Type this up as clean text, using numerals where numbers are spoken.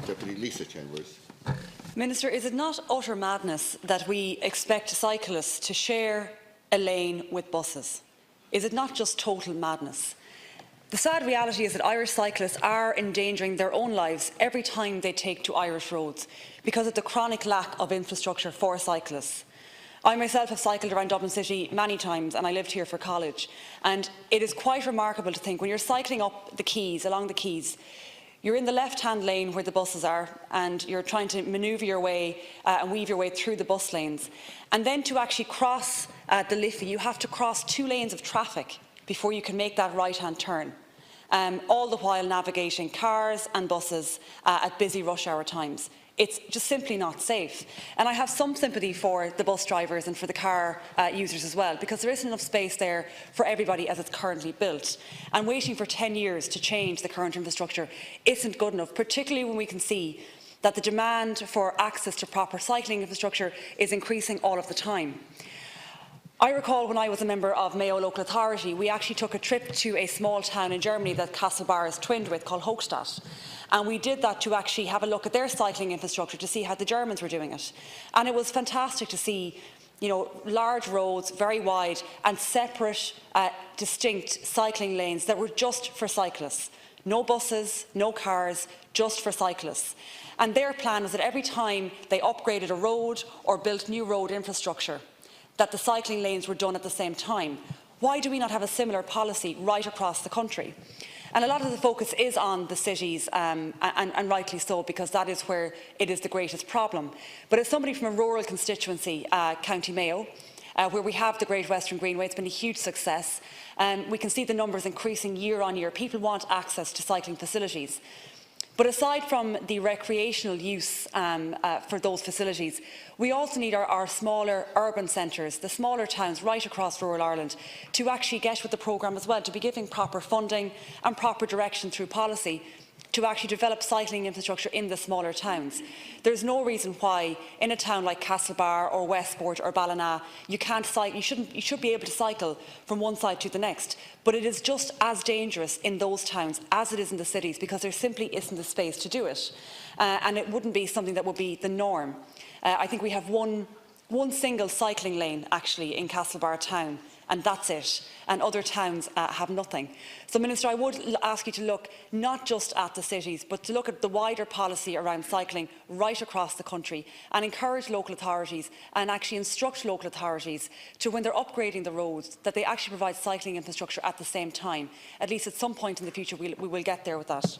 Deputy Lisa Chambers. Minister, is it not utter madness that we expect cyclists to share a lane with buses? Is it not just total madness? The sad reality is that Irish cyclists are endangering their own lives every time they take to Irish roads because of the chronic lack of infrastructure for cyclists. I myself have cycled around Dublin City many times, and I lived here for college. And it is quite remarkable to think when you're cycling up the quays, along the quays, you're in the left-hand lane where the buses are, and you're trying to manoeuvre your way and weave your way through the bus lanes. And then to actually cross the Liffey, you have to cross 2 lanes of traffic before you can make that right-hand turn. All the while navigating cars and buses at busy rush hour times. It's just simply not safe. And I have some sympathy for the bus drivers and for the car users as well, because there isn't enough space there for everybody as it's currently built. And waiting for 10 years to change the current infrastructure isn't good enough, particularly when we can see that the demand for access to proper cycling infrastructure is increasing all of the time. I recall when I was a member of Mayo Local Authority, we actually took a trip to a small town in Germany that Castlebar is twinned with, called Oireachtas. And we did that to actually have a look at their cycling infrastructure to see how the Germans were doing it. And it was fantastic to see, large roads, very wide, and separate, distinct cycling lanes that were just for cyclists. No buses, no cars, just for cyclists. And their plan was that every time they upgraded a road or built new road infrastructure, that the cycling lanes were done at the same time. Why do we not have a similar policy right across the country? And a lot of the focus is on the cities, and rightly so, because that is where it is the greatest problem. But as somebody from a rural constituency, County Mayo, where we have the Great Western Greenway, it's been a huge success. We can see the numbers increasing year on year. People want access to cycling facilities. But aside from the recreational use for those facilities, we also need our smaller urban centres, the smaller towns right across rural Ireland, to actually get with the programme as well, to be giving proper funding and proper direction through policy to actually develop cycling infrastructure in the smaller towns. There's no reason why in a town like Castlebar or Westport or Ballina you can't cycle. You should be able to cycle from one side to the next, but it is just as dangerous in those towns as it is in the cities, because there simply isn't the space to do it, and it wouldn't be something that would be the norm. I think we have one single cycling lane actually in Castlebar town, and that's it, and other towns have nothing. So, Minister, I would ask you to look not just at the cities, but to look at the wider policy around cycling right across the country, and encourage local authorities and actually instruct local authorities to, when they're upgrading the roads, that they actually provide cycling infrastructure at the same time. At least at some point in the future we will get there with that.